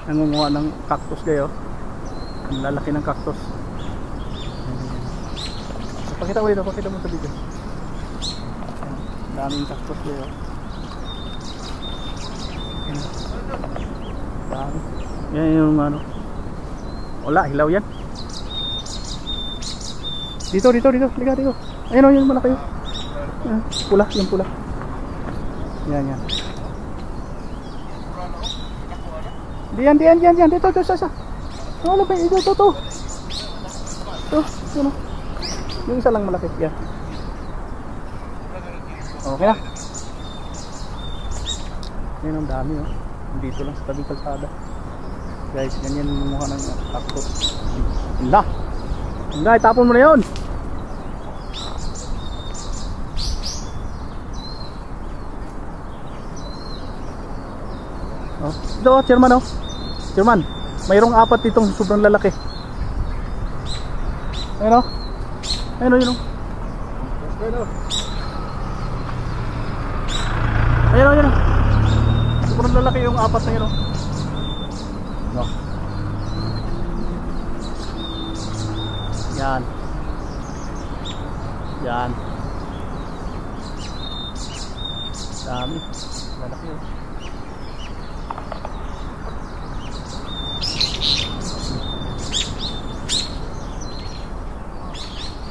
Nangunguha ng cactus kayo. Ang lalaki ng cactus. Pakita mo dito, pakita mo sa video. Daming cactus kayo. Dami. Yan yung ano. Wala, hilaw yan. Dito. Liga dito. Ayun o, yun malaki yun. Pula, yung pula. Yan. Diyan. Dito, sa. Wala ba? Ito. Ito, yun o. Yung isa lang malaki. Yan. Okay na. Yan ang dami o. Dito lang sa tabing kalsada. Guys, ganyan yung mukha ng cactus. Hindi, itapon mo na yun. Ito, chairman oh. Chairman, mayroong 4 ditong sobrang lalaki. Ayun oh. Ayun oh. Ayun oh. Sobrang lalaki yung 4 na yun oh. No. Yan. Dami. Lalaki yun.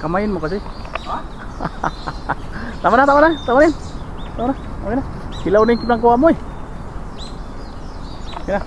Kamayin mo kasi. Ha? Tama na. Okay na. Hilaw na yung pinangkuha mo eh. Okay na.